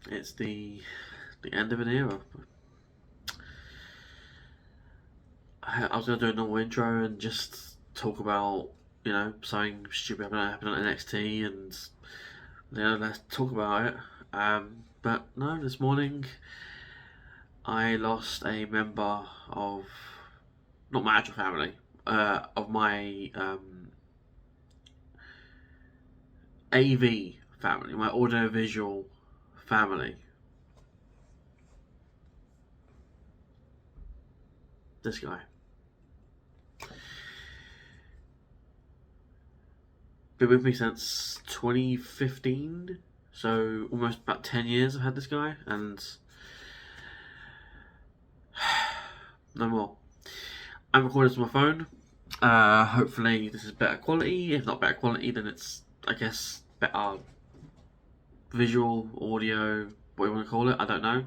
It's the end of an era. I was gonna do a normal intro and just talk about something stupid happened on NXT and let's talk about it. But no, this morning I lost a member of not my actual family, of my AV family, my audiovisual family. This guy. Been with me since 2015, so almost about 10 years I've had this guy, and no more. I'm recording this on my phone. Hopefully this is better quality. If not better quality, then it's, I guess, better visual, audio, what you want to call it, I don't know.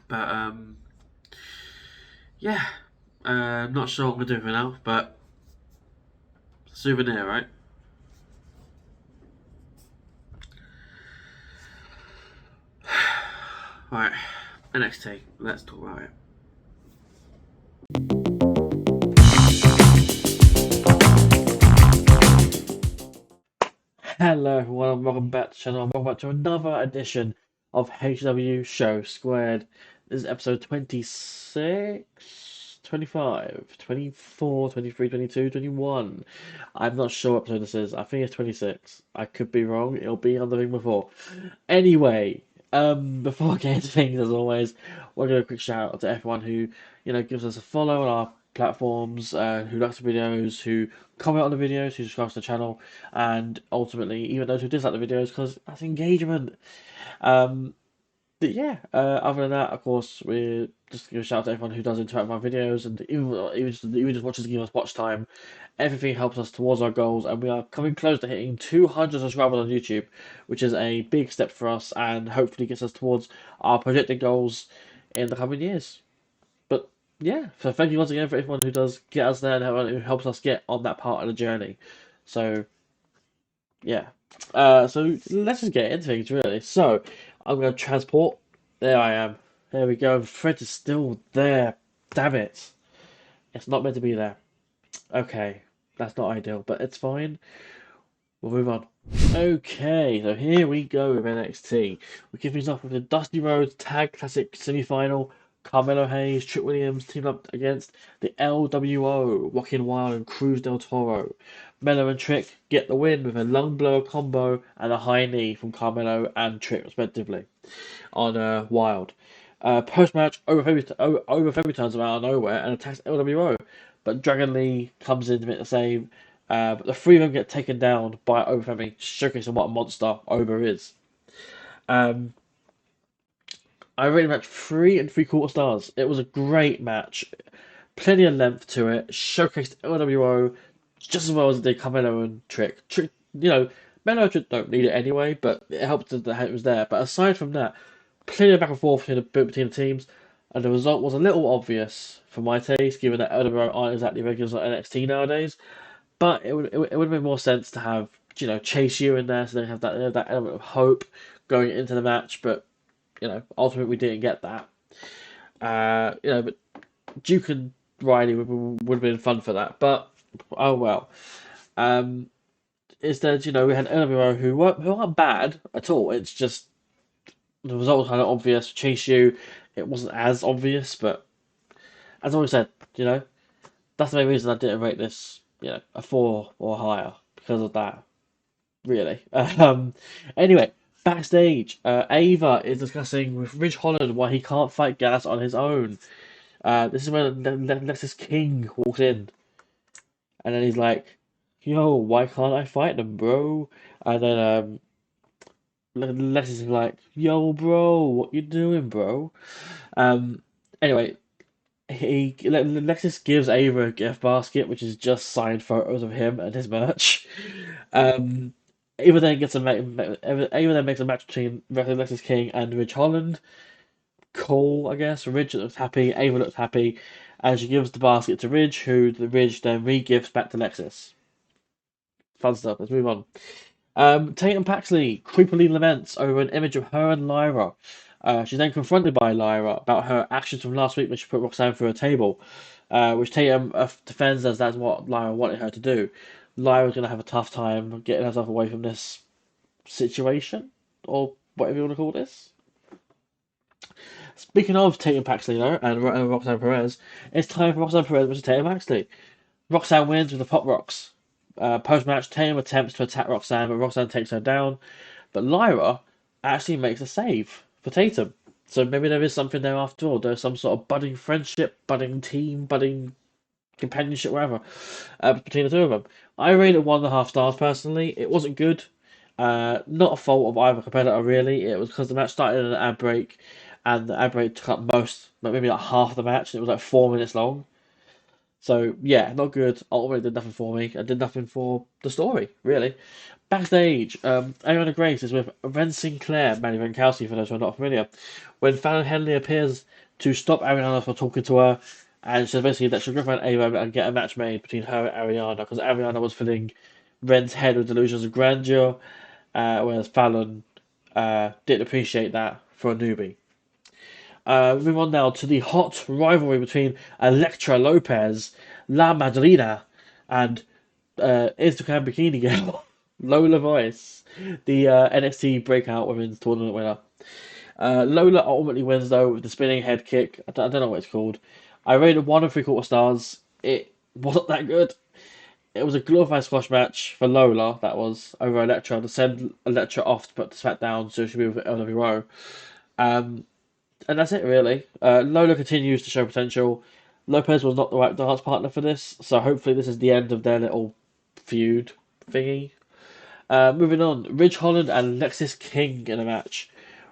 But, yeah. Not sure what I'm going to do for now, but souvenir, right? Right, NXT. Let's talk about it. Hello everyone and welcome back to the channel and welcome back to another edition of HCW Show Squared. This is episode 26, 25, 24, 23, 22, 21. I'm not sure what episode this is. I think it's 26. I could be wrong. It'll be on the thing before. Anyway, before I get into things, as always, we'll give a quick shout out to everyone who, gives us a follow on our platforms, who likes the videos, who comment on the videos, who subscribes to the channel, and ultimately even those who dislike the videos because that's engagement. Um, but yeah, other than that, of course, we just give a shout out to everyone who does interact with my videos and even just watches to give us watch time. Everything helps us towards our goals, and we are coming close to hitting 200 subscribers on YouTube, which is a big step for us and hopefully gets us towards our projected goals in the coming years. But yeah, so thank you once again for everyone who does get us there and everyone who helps us get on that part of the journey. So yeah. So let's just get into things really. So I'm going to transport. There I am. There we go. Fred is still there. Damn it. It's not meant to be there. Okay. That's not ideal, but it's fine. We'll move on. Okay, so here we go with NXT. We kick things off with the Dusty Rhodes Tag Classic semi-final. Carmelo Hayes, Trick Williams team up against the LWO, Joaquin Wild and Cruz del Toro. Melo and Trick get the win with a lung blower combo and a high knee from Carmelo and Trick, respectively, on Wild. Post-match, Over February turns around out of nowhere and attacks LWO, but Dragon Lee comes in to make the save. But the three of them get taken down by Overfemi, showcasing what a monster Ober is. Um, I rated the match 3 3/4 stars. It was a great match, plenty of length to it, showcased LWO just as well as they Carmelo and Trick. Trick, Melo and Trick don't need it anyway, but it helped that it was there. But aside from that, plenty of back and forth between the teams, and the result was a little obvious for my taste, given that LWO aren't exactly regulars on NXT nowadays. But it would have made more sense to have Chase U in there, so they have that element of hope going into the match. But ultimately we didn't get that. But Duke and Riley would have been fun for that. But oh well. Um, Instead, we had LWO who aren't bad at all. It's just the result was kind of obvious. Chase U, it wasn't as obvious, but as I always said, that's the main reason I didn't rate this, a 4 or higher because of that. Really. Anyway, backstage, Ava is discussing with Ridge Holland why he can't fight Gas on his own. This is when Lexus King walks in, and then he's like, "Yo, why can't I fight them, bro?" And then Lexus is like, "Yo, bro, what you doing, bro?" Um, anyway, Lexus gives Ava a gift basket, which is just signed photos of him and his merch. Um, Ava then Ava then makes a match between Lexus King and Ridge Holland. Cool, I guess. Ridge looks happy, Ava looks happy, and she gives the basket to Ridge, who the Ridge then re-gives back to Lexus. Fun stuff. Let's move on. Tatum Paxley creepily laments over an image of her and Lyra. She's then confronted by Lyra about her actions from last week when she put Roxanne through a table, which Tatum defends as that's what Lyra wanted her to do. Lyra's going to have a tough time getting herself away from this situation, or whatever you want to call this. Speaking of Tatum Paxley, though, and Roxanne Perez, it's time for Roxanne Perez versus Tatum Paxley. Roxanne wins with the Pop Rocks. Post-match, Tatum attempts to attack Roxanne, but Roxanne takes her down. But Lyra actually makes a save for Tatum. So maybe there is something there after all. There's some sort of budding friendship, budding team, budding companionship, whatever, between the two of them. I rated it 1.5 stars personally. It wasn't good. Not a fault of either competitor really. It was because the match started in an ad break, and the ad break took up maybe like half the match. And it was like 4 minutes long. So yeah, not good. Ultimately, did nothing for me. I did nothing for the story, really. Backstage, Ariana Grace is with Ren Sinclair, Manny Venkowski, for those who are not familiar. When Fallon Henley appears to stop Ariana from talking to her, and she basically that she'll go for an Ava and get a match made between her and Ariana, because Ariana was filling Ren's head with delusions of grandeur, whereas Fallon didn't appreciate that for a newbie. Moving on now to the hot rivalry between Elektra Lopez, La Madrina, and Instagram Bikini Girl, Lola Vice, the NXT Breakout Women's Tournament winner. Lola ultimately wins though with the spinning head kick. I don't know what it's called. I rated 1.75 stars. It wasn't that good. It was a glorified squash match for Lola, that was, over Elektra, to send Elektra off to put the SmackDown so she'll be with LWO. Um, and that's it, really. Lola continues to show potential. Lopez was not the right dance partner for this, so hopefully this is the end of their little feud thingy. Moving on, Ridge Holland and Lexis King in a match.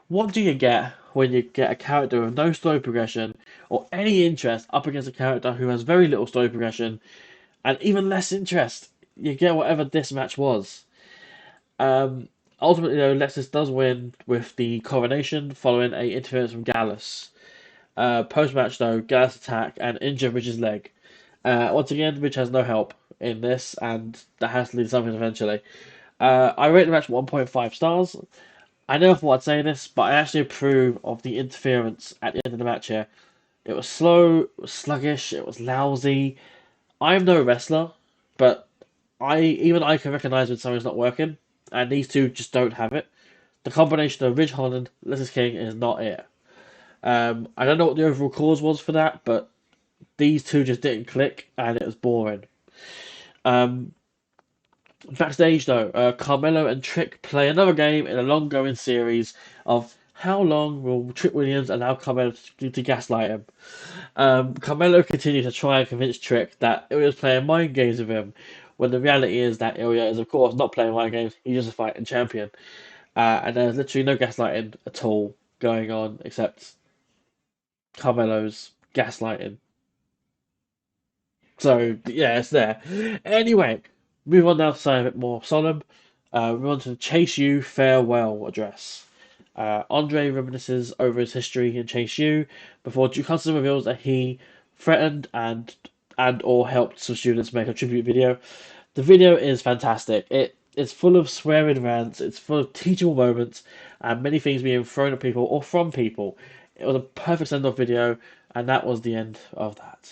What do you get when you get a character with no story progression or any interest up against a character who has very little story progression and even less interest? You get whatever this match was. Um, Ultimately, though, Lexis does win with the coronation following a interference from Gallus. Post match, though, Gallus attack and injure Ridge's leg. Once again, Ridge has no help in this, and that has to lead to something eventually. I rate the match 1.5 stars. I never thought I'd say this, but I actually approve of the interference at the end of the match here. It was slow, it was sluggish, it was lousy. I'm no wrestler, but I can recognize when something's not working, and these two just don't have it. The combination of Ridge Holland, Lexis King is not it. I don't know what the overall cause was for that, but these two just didn't click, and it was boring. Um, Backstage, though, Carmelo and Trick play another game in a long-going series of how long will Trick Williams allow Carmelo to gaslight him. Carmelo continues to try and convince Trick that Ilya's playing mind games with him, when the reality is that Ilya is, of course, not playing mind games. He's just a fighting champion. And there's literally no gaslighting at all going on except Carmelo's gaslighting. So yeah, it's there. Anyway, move on now to something a bit more solemn. Move on to the Chase U farewell address. Andre reminisces over his history in Chase U before Duke Hudson reveals that he threatened and or helped some students make a tribute video. The video is fantastic. It's full of swearing rants. It's full of teachable moments and many things being thrown at people or from people. It was a perfect send-off video, and that was the end of that.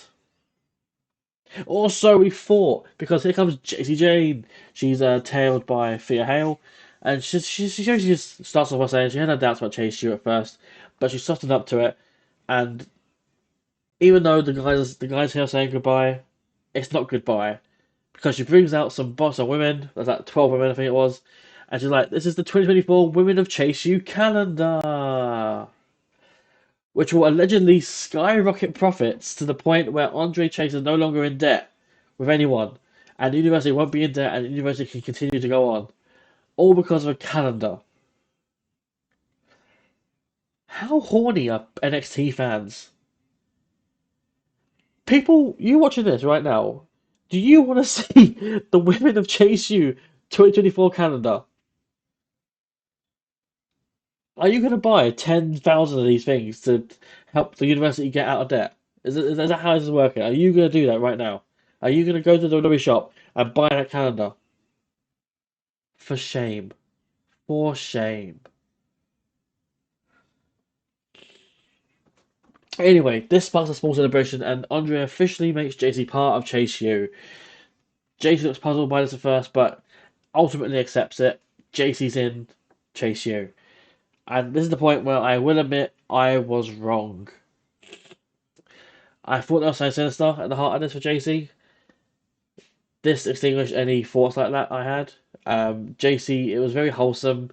Also, we thought, because here comes Jessie Jane. She's tailed by Thea Hale, and she just starts off by saying she had her doubts about Chase U at first, but she softened up to it. And even though the guys here are saying goodbye, it's not goodbye, because she brings out some boss of women. There's like 12 women, I think it was, and she's like, "This is the 2024 Women of Chase U calendar," which will allegedly skyrocket profits to the point where Andre Chase is no longer in debt with anyone, and the university won't be in debt, and the university can continue to go on, all because of a calendar. How horny are NXT fans? People, you watching this right now, do you want to see the Women of Chase U 2024 calendar? Are you going to buy 10,000 of these things to help the university get out of debt? Is that how this is working? Are you going to do that right now? Are you going to go to the WWE shop and buy that calendar? For shame. For shame. Anyway, this sparks a small celebration, and Andre officially makes JC part of Chase U. JC looks puzzled by this at first, but ultimately accepts it. JC's in Chase U. And this is the point where I will admit I was wrong. I thought there was something sinister at the heart of this for JC. This extinguished any thoughts like that I had. JC, it was very wholesome.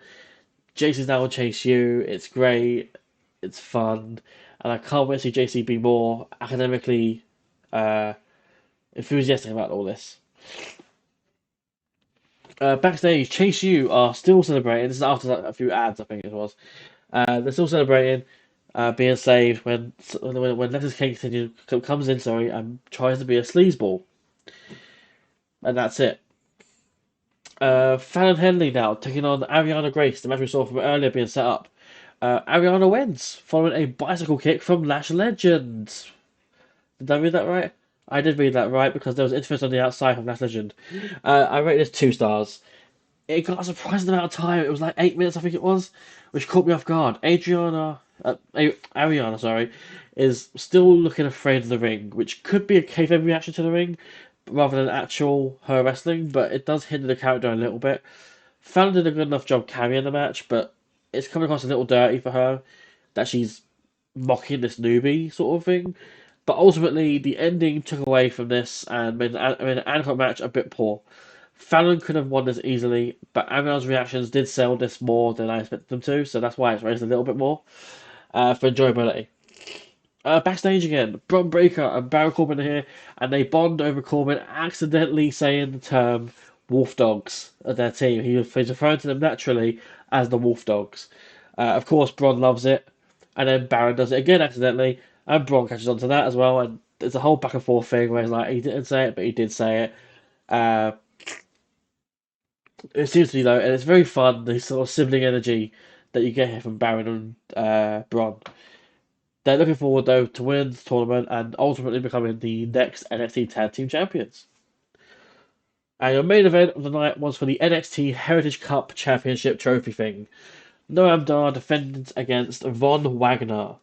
JC's now on Chase U. It's great. It's fun. And I can't wait to see JC be more academically uh, enthusiastic about all this. Backstage, Chase U are still celebrating. This is after a few ads, I think it was. They're still celebrating being saved when Letters King comes in, sorry, and tries to be a sleazeball. And that's it. Fallon Henley now taking on Ariana Grace, the match we saw from earlier being set up. Ariana wins following a bicycle kick from Lash Legend. Did I read that right? I did read that right because there was interference on the outside from Lash Legend. I rated this 2 stars. It got a surprising amount of time. It was like 8 minutes, I think it was, which caught me off guard. Ariana, sorry, is still looking afraid of the ring, which could be a kayfabe reaction to the ring rather than actual her wrestling, but it does hinder the character a little bit. Fallon did a good enough job carrying the match, but it's coming across a little dirty for her that she's mocking this newbie sort of thing. But ultimately, the ending took away from this and made the Hancock match a bit poor. Fallon could have won this easily, but Ariana's reactions did sell this more than I expected them to, so that's why it's raised a little bit more for enjoyability. Backstage again, Bron Breakker and Baron Corbin are here, and they bond over Corbin accidentally saying the term Wolf Dogs of their team. He's referring to them naturally as the Wolf Dogs. Of course, Bron loves it, and then Baron does it again accidentally, and Bron catches on to that as well, and there's a whole back and forth thing where he's like, he didn't say it, but he did say it. Uh, it seems to be though, and it's very fun, the sort of sibling energy that you get here from Baron and Bron. They're looking forward, though, to winning the tournament and ultimately becoming the next NXT Tag Team Champions. And your main event of the night was for the NXT Heritage Cup Championship trophy thing. Noam Dar defended against Von Wagner.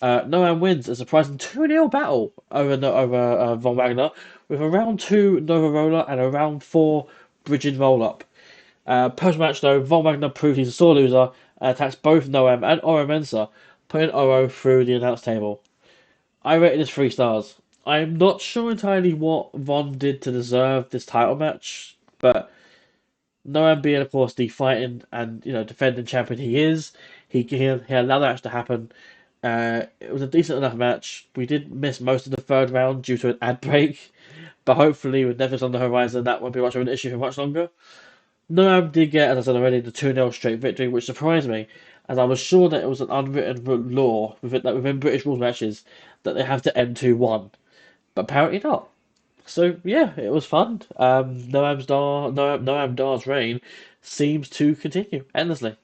Noam wins a surprising 2-0 battle over Von Wagner with a round 2 Nova Roller and a round 4 Bridging Roll Up. Post match, though, Von Wagner proved he's a sore loser and attacks both Noam and Oro Mensah, putting Oro through the announce table. I rated this 3 stars. I'm not sure entirely what Von did to deserve this title match, but Noam being, of course, the fighting and defending champion he is, he allowed that match to happen. It was a decent enough match. We did miss most of the third round due to an ad break, but hopefully with Netflix on the horizon, that won't be much of an issue for much longer. Noam did get, as I said already, the 2-0 straight victory, which surprised me, as I was sure that it was an unwritten law within British rules matches that they have to end 2-1, but apparently not. So yeah, it was fun. Noam Dar's reign seems to continue endlessly.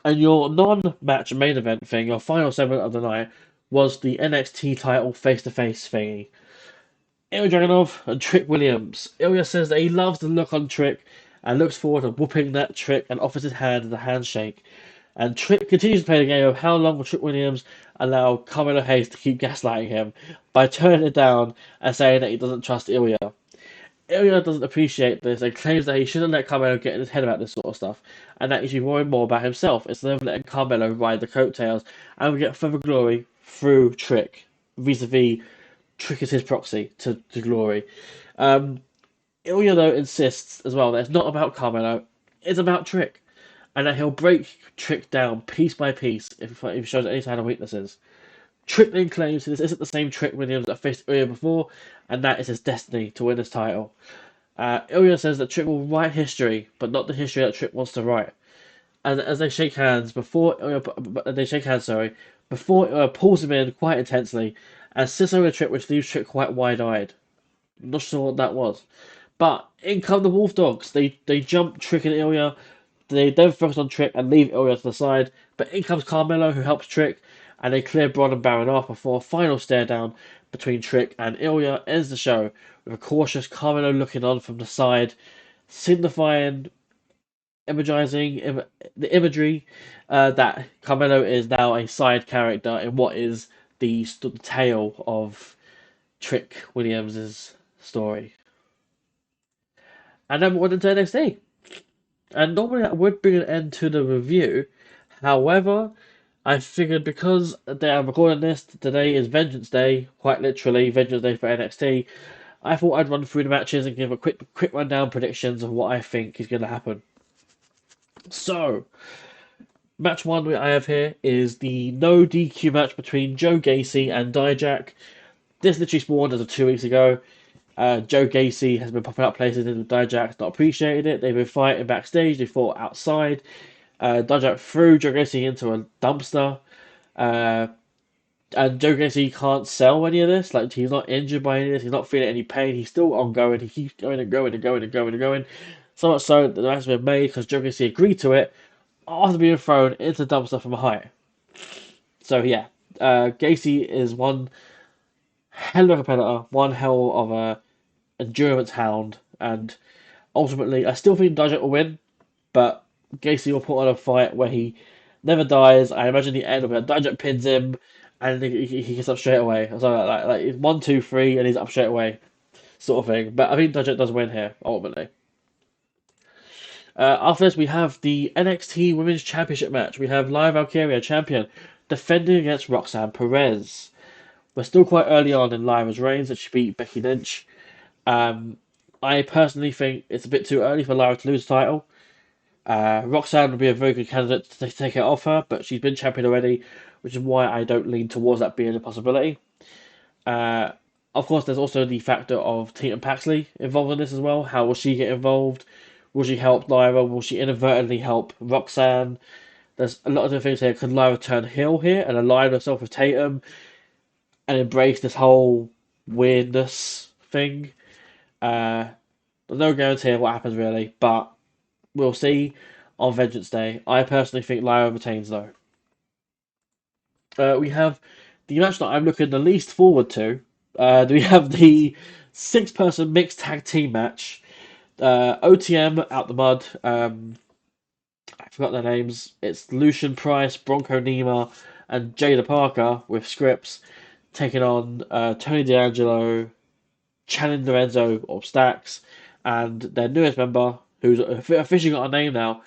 And your non-match main event thing, your final segment of the night, was the NXT title face-to-face thingy. Ilya Dragunov and Trick Williams. Ilya says that he loves the look on Trick and looks forward to whooping that Trick and offers his hand as a handshake. And Trick continues to play the game of how long will Trick Williams allow Carmelo Hayes to keep gaslighting him by turning it down and saying that he doesn't trust Ilya. Ilya doesn't appreciate this and claims that he shouldn't let Carmelo get in his head about this sort of stuff, and that he should be worrying more about himself instead of letting Carmelo ride the coattails and get further glory through Trick, vis-a-vis Trick is his proxy to glory. Ilya, though, insists as well that it's not about Carmelo, it's about Trick, and that he'll break Trick down piece by piece if he shows any sign of weaknesses. Trick then claims this isn't the same Trick Williams that faced Ilya before, and that is his destiny to win this title. Ilya says that Trick will write history, but not the history that Trick wants to write. And as they shake hands, before Ilya pulls him in quite intensely and sits over Trick, which leaves Trick quite wide-eyed. Not sure what that was. But in come the Wolf Dogs. They jump Trick and Ilya. They then focus on Trick and leave Ilya to the side. But in comes Carmelo, who helps Trick, and they clear Bron and Baron off before a final stare down between Trick and Ilya ends the show with a cautious Carmelo looking on from the side, signifying the imagery that Carmelo is now a side character in what is the tale of Trick Williams' story. And then we went into NXT. And normally that would bring an end to the review. However, I figured because I'm recording this, today is Vengeance Day, quite literally, Vengeance Day for NXT. I thought I'd run through the matches and give a quick rundown predictions of what I think is going to happen. So, match one I have here is the no DQ match between Joe Gacy and Dijak. This literally spawned as of 2 weeks ago. Joe Gacy has been popping up places and Dijak's not appreciated it. They've been fighting backstage, they fought outside. Dijak threw Joe Gacy into a dumpster. Uh, and Joe Gacy can't sell any of this. Like, he's not injured by any of this. He's not feeling any pain. He's still ongoing. He keeps going and going and going and going and going. So much so that the match has been made because Joe Gacy agreed to it after being thrown into the dumpster from height. So, yeah. Gacy is one hell of a competitor, one hell of a endurance hound, and ultimately, I still think Dijak will win, but Gacy will put on a fight where he never dies. I imagine the end of it, Dijak pins him, and he gets up straight away. So like it's 1, 2, 3, and he's up straight away, sort of thing. But I think Dijak does win here ultimately. After this, we have the NXT Women's Championship match. We have Liv Valkyria, champion, defending against Roxanne Perez. We're still quite early on in Lyra's reign, that she beat Becky Lynch. I personally think it's a bit too early for Lyra to lose the title. Roxanne would be a very good candidate to take it off her, but she's been champion already, which is why I don't lean towards that being a possibility. Uh, of course, there's also the factor of Tegan Paxley involved in this as well. How will she get involved? Will she help Lyra? Will she inadvertently help Roxanne? There's a lot of different things here. Could Lyra turn heel here and align herself with Tatum and embrace this whole weirdness thing? There's no guarantee of what happens really, but we'll see on Vengeance Day. I personally think Lyra retains though. We have the match that I'm looking the least forward to. We have the six-person mixed tag team match. OTM out the mud. I forgot their names. It's Lucian Price, Bronco Nima, and Jada Parker with scripts taking on Tony D'Angelo, Channing Lorenzo of Stacks, and their newest member, who's officially got a name now,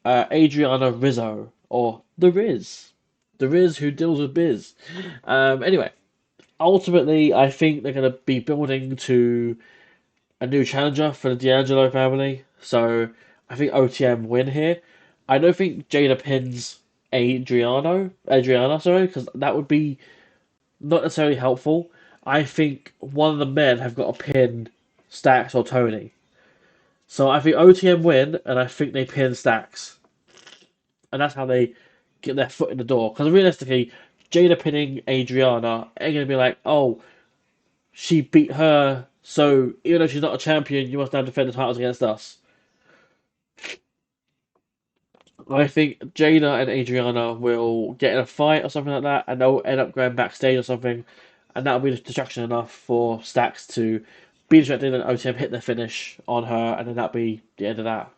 Adriana Rizzo, or The Riz. The Riz who deals with biz. Anyway, ultimately, I think they're going to be building to a new challenger for the D'Angelo family. So I think OTM win here. I don't think Jada pins Adriana, sorry, because that would be not necessarily helpful. I think one of the men have got to pin Stacks or Tony. So I think OTM win, and I think they pin Stacks. And that's how they get their foot in the door. Because realistically, Jada pinning Adriana ain't going to be like, oh, she beat her, so even though she's not a champion, you must now defend the titles against us. I think Jada and Adriana will get in a fight or something like that, and they'll end up going backstage or something, and that'll be distraction enough for Stacks to be distracted and OTM hit their finish on her, and then that'll be the end of that.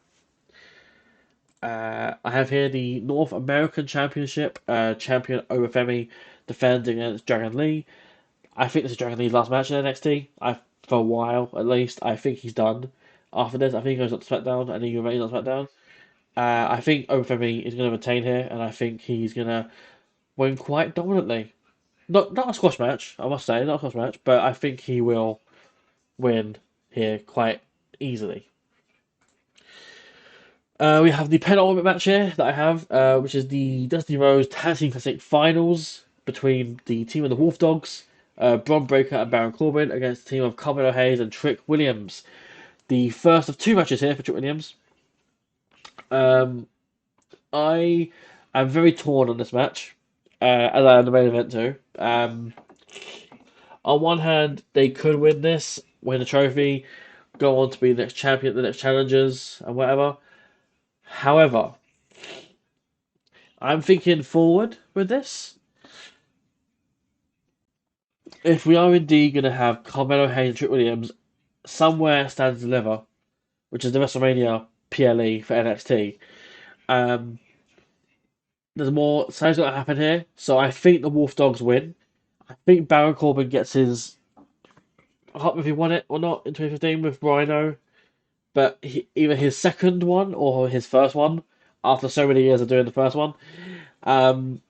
I have here the North American Championship, champion Obafemi defending against Dragon Lee. I think this is Dragon Lee's last match in NXT. For a while at least. I think he's done after this. I think he goes up to SmackDown and he remains on SmackDown. I think Obafemi is going to retain here, and I think he's going to win quite dominantly. Not a squash match, I must say, not a squash match, but I think he will win here quite easily. We have the penultimate match here that I have, which is the Dusty Rose Tag Team Classic Finals between the team of the Wolf Dogs, Bron Breakker and Baron Corbin, against the team of Carmelo Hayes and Trick Williams. The first of two matches here for Trick Williams. I am very torn on this match, as I am the main event too. On one hand, they could win this, win the trophy, go on to be the next champion, the next challengers, and whatever. However, I'm thinking forward with this. If we are indeed going to have Carmelo Hayes and Trick Williams, somewhere stands to deliver, which is the WrestleMania PLE for NXT. Um, there's more. Something's going to happen here, so I think the Wolf Dogs win. I think Baron Corbin gets his. I can't remember if he won it or not in 2015 with Rhino, but either his second one or his first one after so many years of doing the first one. Um,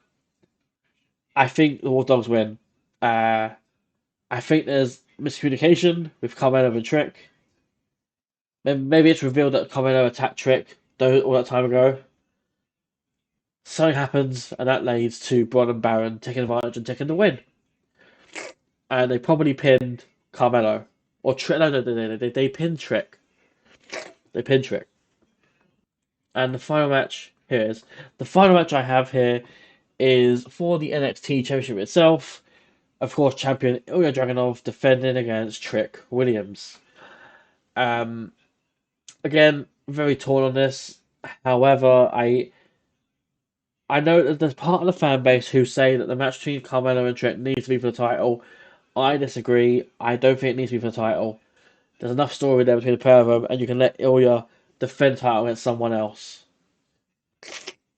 I think the Wolf Dogs win. Uh, I think there's miscommunication with Carmelo and Trick. Maybe it's revealed that Carmelo attacked Trick all that time ago. Something happens, and that leads to Braun and Baron taking advantage and taking the win. And they probably pinned Carmelo. Or Trick. No, they pinned Trick. They pinned Trick. And the final match here is the final match I have here is for the NXT Championship itself. Of course, champion Ilya Dragunov defending against Trick Williams. Again, very torn on this. However, I know that there's part of the fan base who say that the match between Carmelo and Trick needs to be for the title. I disagree. I don't think it needs to be for the title. There's enough story there between the pair of them, and you can let Ilya defend the title against someone else.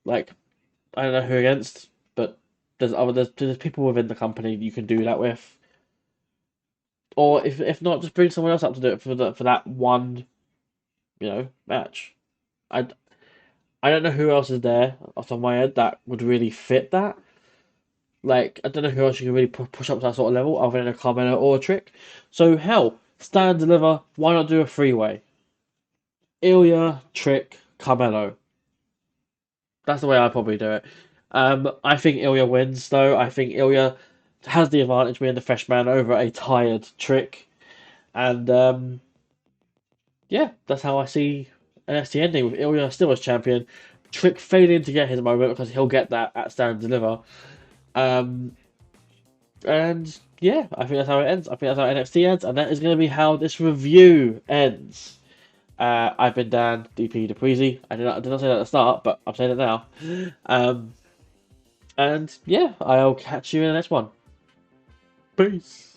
Like, I don't know who against, but there's people within the company you can do that with. Or if not, just bring someone else up to do it for that one, match. I I don't know who else is there off the top of my head that would really fit that. Like, I don't know who else you can really push up to that sort of level other than a Carmelo or a Trick. So, hell, stand and deliver. Why not do a three-way? Ilya, Trick, Carmelo. That's the way I'd probably do it. I think Ilya wins, though. I think Ilya has the advantage being the fresh man over a tired Trick. And, yeah, that's how I see NXT ending with Ilya still as champion. Trick failing to get his moment because he'll get that at Stand and Deliver. And yeah, I think that's how it ends. I think that's how NXT ends, and that is going to be how this review ends. I've been Dan DP Dupreezy. I did not say that at the start, but I'm saying it now. And yeah, I'll catch you in the next one. Peace.